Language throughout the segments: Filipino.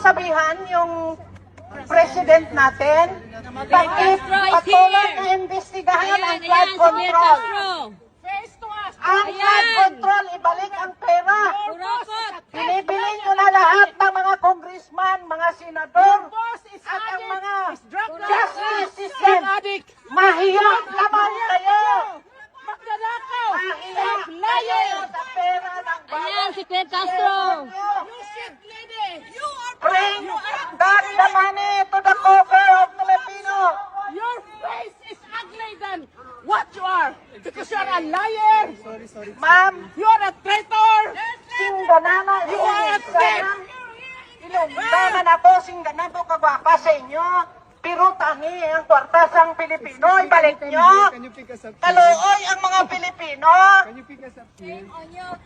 sabihan yung president natin? Bakit patuloy na imbestigahan ang flood control? Ang flood control, ibalik ang pera. Binibili nyo na lahat ng mga congressman, mga senador, at ang mga justice system. Mahiyang laman kayo. Mahiyang kayo sa pera ng bayan. Ayan, si Claire Castro. Bring back the money to the coffers of Filipino. Your face is ugly than what you are. Because you're a liar. Ma'am, You're a traitor. singganana, You are a thief. ilungganan na po, singganan po kagwapa sa inyo. Pero tani, ang kwarta sang Pilipino, ibalik nyo. Kaluoy ang mga Pilipino.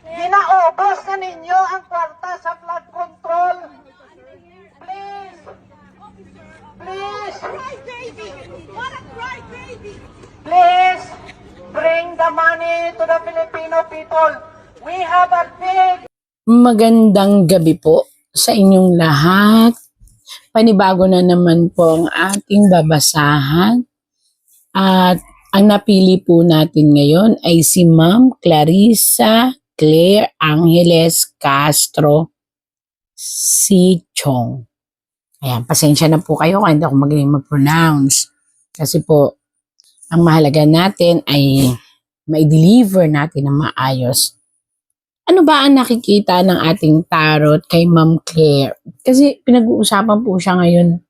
Ginaubos na ninyo ang kwarta sa flood control. Please. Please. Please. Bring the money to the Filipino people. We have a big... Magandang gabi po sa inyong lahat. Panibago na naman po ang ating babasahan. At ang napili po natin ngayon ay si Ma'am Clarissa Claire Angeles Castro C. Chong. Ayan, pasensya na po kayo kung hindi ako magaling mag-pronounce. Kasi po, ang mahalaga natin ay ma-deliver natin ng maayos. Ano ba ang nakikita ng ating tarot kay Ma'am Claire? Kasi pinag-uusapan po siya ngayon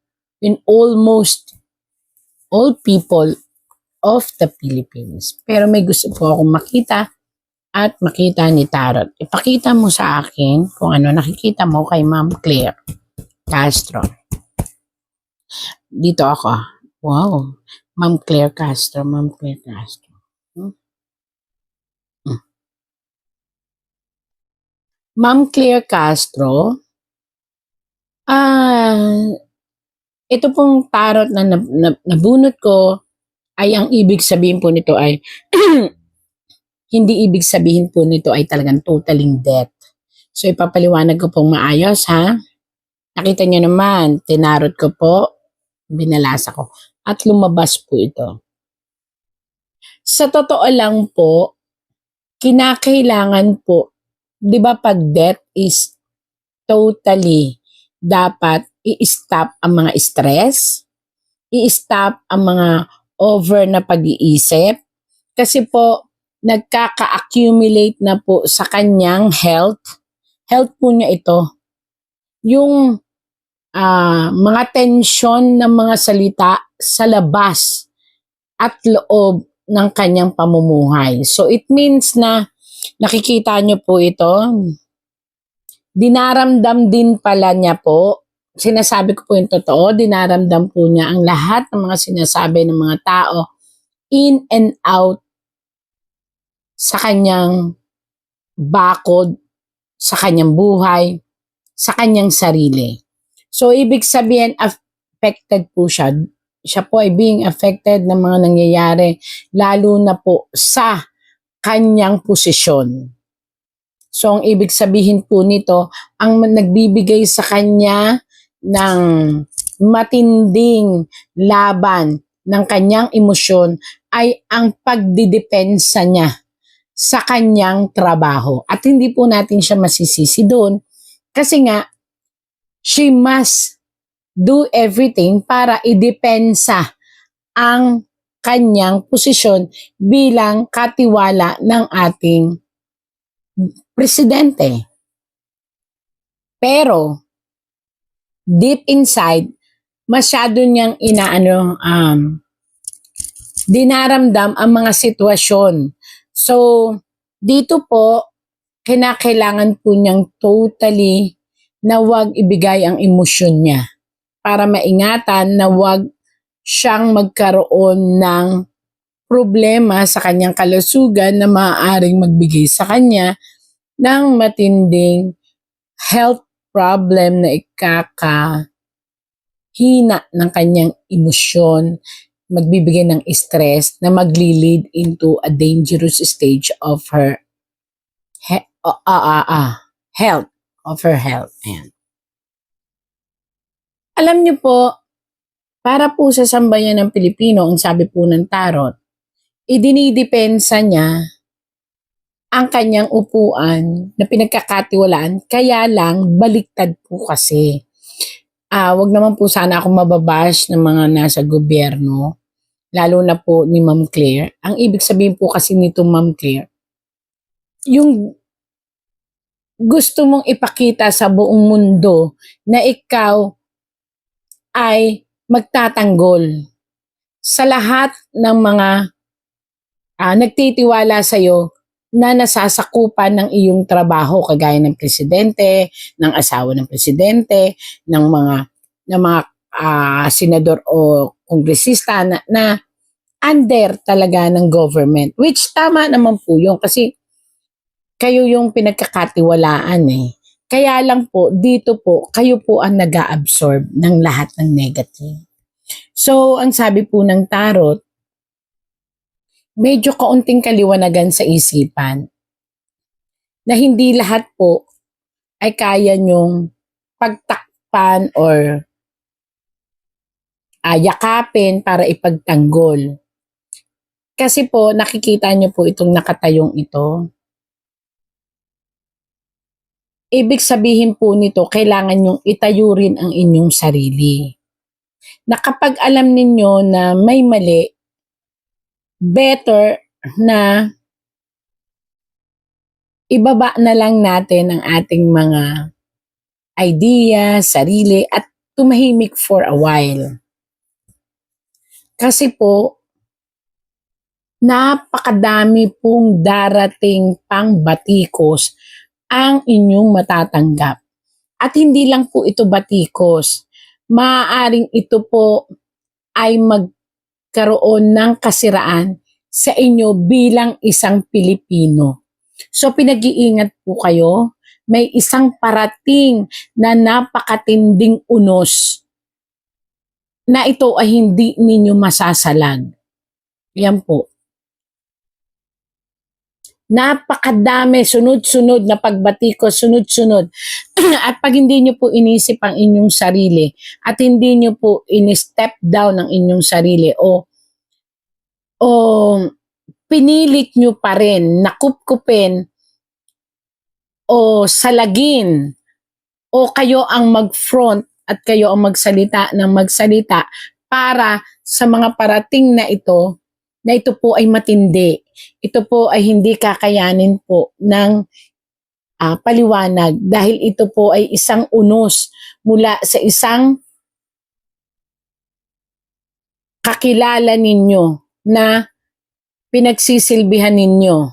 in almost all people of the Philippines. Pero may gusto po akong makita at makita ni tarot. Ipakita mo sa akin kung ano nakikita mo kay Ma'am Claire Castro. Dito ako. Wow. Ma'am Claire Castro. Ma'am Claire Castro. Ma'am Claire Castro, ito pong tarot na nabunot ko ay ang ibig sabihin po nito ay hindi ibig sabihin po nito ay talagang totaling death. So ipapaliwanag ko pong maayos ha. Nakita niyo naman, tinarot ko po, binalasa ko at lumabas po ito. Sa totoo lang po, kinakailangan po, di ba pag death is totally dapat i-stop ang mga stress, i-stop ang mga over na pag-iisip, kasi po nagkaka-accumulate na po sa kanyang health po niya ito. Yung mga tensyon ng mga salita sa labas at loob ng kanyang pamumuhay. So it means na nakikita niyo po ito, dinaramdam din pala niya po, sinasabi ko po yung totoo, dinaramdam po niya ang lahat ng mga sinasabi ng mga tao in and out sa kanyang bakod, sa kanyang buhay, sa kanyang sarili. So ibig sabihin, affected po siya. Siya po ay being affected ng mga nangyayari, lalo na po sa kanyang posisyon. So ang ibig sabihin po nito, ang nagbibigay sa kanya ng matinding laban ng kanyang emosyon ay ang pagdidepensa niya sa kanyang trabaho. At hindi po natin siya masisisi doon kasi nga she must do everything para idepensa ang kanyang posisyon bilang katiwala ng ating presidente. Pero deep inside, masyado niyang dinaramdam ang mga sitwasyon. So dito po, kinakailangan po niyang totally na wag ibigay ang emosyon niya para maingatan na wag siyang magkaroon ng problema sa kanyang kalusugan na maaaring magbigay sa kanya ng matinding health problem na ikakahina ng kanyang emosyon, magbibigay ng stress na magli-lead into a dangerous stage of her health. Ayan. Alam niyo po, para po sa sambayan ng Pilipino, ang sabi po ng tarot, idinidepensa niya ang kanyang upuan na pinagkakatiwalaan, kaya lang baliktad po kasi. Wag naman po sana akong mababash ng mga nasa gobyerno, lalo na po ni Ma'am Claire. Ang ibig sabihin po kasi nito, Ma'am Claire, yung gusto mong ipakita sa buong mundo na ikaw ay magtatanggol sa lahat ng mga nagtitiwala sa iyo na nasasakupan ng iyong trabaho, kagaya ng presidente, ng asawa ng presidente, ng mga senador o kongresista na under talaga ng government, which tama naman po yun kasi kayo yung pinagkakatiwalaan eh. Kaya lang po, dito po, kayo po ang nag-a-absorb ng lahat ng negative. So, ang sabi po ng tarot, medyo kaunting kaliwanagan sa isipan na hindi lahat po ay kaya nyong pagtakpan or yakapin para ipagtanggol. Kasi po, nakikita nyo po itong nakatayong ito. Ibig sabihin po nito, kailangan nyong itayo rin ang inyong sarili. Na kapag alam ninyo na may mali, better na ibaba na lang natin ang ating mga idea, sarili, at tumahimik for a while. Kasi po, napakadami pong darating pang batikos ang inyong matatanggap. At hindi lang po ito batikos. Maaaring ito po ay magkaroon ng kasiraan sa inyo bilang isang Pilipino. So pinag-iingat po kayo. May isang parating na napakatinding unos na ito ay hindi ninyo masasalag. Yan po. Napakadami, sunod-sunod na pagbatikos, sunod-sunod. At pag hindi nyo po inisip ang inyong sarili at hindi nyo po in-step down ang inyong sarili o pinilit nyo pa rin, nakupkupin o salagin o kayo ang mag-front at kayo ang magsalita ng magsalita para sa mga parating na ito po ay matindi. Ito po ay hindi kakayanin po ng paliwanag dahil ito po ay isang unos mula sa isang kakilala ninyo na pinagsisilbihan ninyo.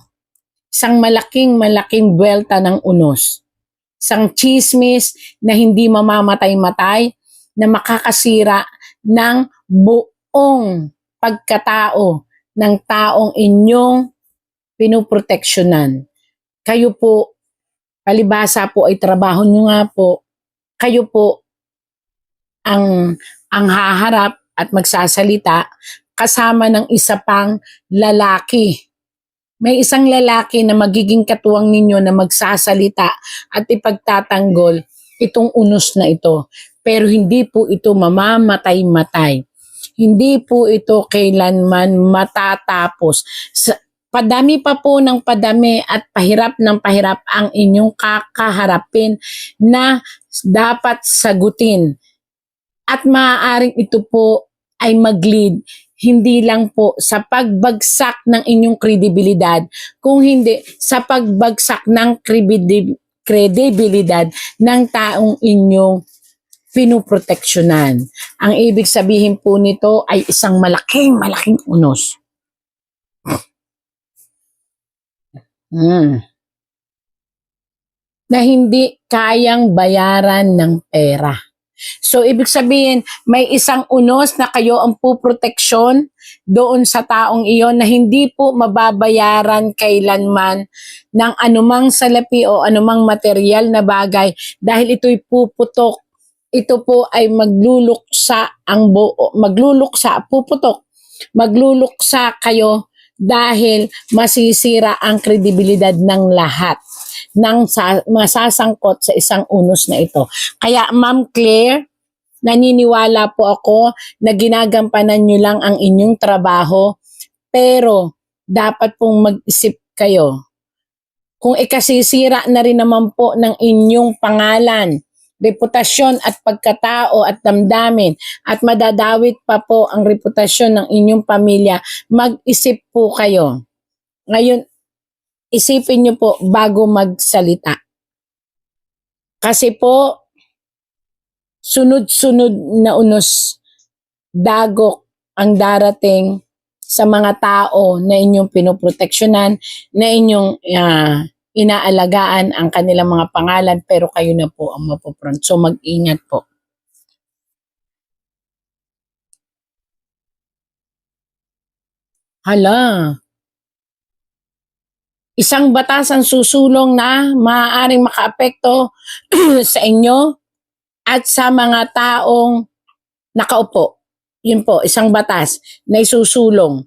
Isang malaking buwelta ng unos. Isang chismis na hindi mamamatay-matay na makakasira ng buong pagkatao ng taong inyong pinoproteksyonan. Kayo po, palibhasa po ay trabaho nyo nga po, kayo po ang haharap at magsasalita kasama ng isa pang lalaki. May isang lalaki na magiging katuwang ninyo na magsasalita at ipagtatanggol itong unos na ito. Pero hindi po ito mamamatay-matay. Hindi po ito kailanman matatapos. Padami pa po ng padami at pahirap ng pahirap ang inyong kakaharapin na dapat sagutin. At maaaring ito po ay mag-lead hindi lang po sa pagbagsak ng inyong kredibilidad, kung hindi sa pagbagsak ng kredibilidad ng taong inyong pinoproteksyonan. Ang ibig sabihin po nito ay isang malaking unos. Na hindi kayang bayaran ng pera. So, ibig sabihin, may isang unos na kayo ang puproteksyon doon sa taong iyon na hindi po mababayaran kailanman ng anumang salapi o anumang material na bagay dahil ito'y puputok. Ito po ay magluluksa kayo dahil masisira ang kredibilidad ng lahat ng masasangkot sa isang unos na ito. Kaya Ma'am Claire, naniniwala po ako na ginagampanan nyo lang ang inyong trabaho, pero dapat pong mag-isip kayo. Kung ikasisira na rin naman po ng inyong pangalan, reputasyon at pagkatao at damdamin, at madadawit pa po ang reputasyon ng inyong pamilya, mag-isip po kayo. Ngayon, isipin nyo po bago magsalita. Kasi po, sunod-sunod na unos dagok ang darating sa mga tao na inyong pinoproteksyonan, na inyong inaalagaan ang kanilang mga pangalan, pero kayo na po ang mapopront. So mag-ingat po. Hala, isang batas ang susulong na maaaring makaapekto sa inyo at sa mga taong nakaupo. Yun po, isang batas na isusulong.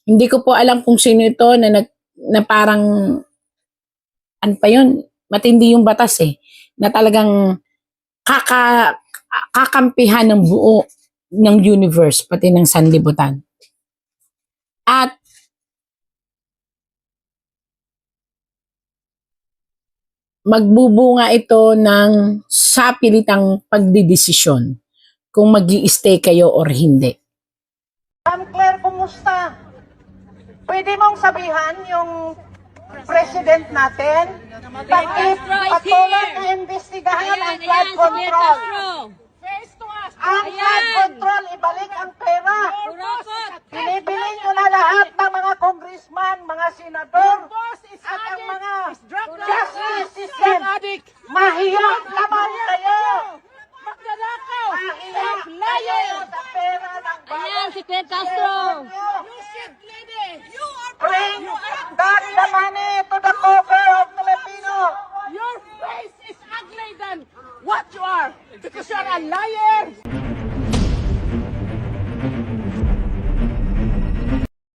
Hindi ko po alam kung sino ito na parang, ano pa yun, matindi yung batas na talagang kakampihan ng buo ng universe, pati ng sanlibutan. At magbubunga ito ng sapilitang pagdidesisyon kung mag-i-stay kayo or hindi. Ma'am Claire, kumusta? Pwede mong sabihan yung president natin? Patuloy na imbestigahan ang flood control. Face to us. Ang flood control, ibalik ang pera. Binibilin nyo na lahat ng mga congressman, mga senador, Boss is at ang addict. mga Is drug justice system. addict. Mahiyang naman kayo. Magnanakaw. Mahiyang Liar. kayo sa pera ng Ayan, si Fidel Castro. You shit lady. You are Bring back the money to the cover of Filipino. Your face is ugly than what you are because you are a liar.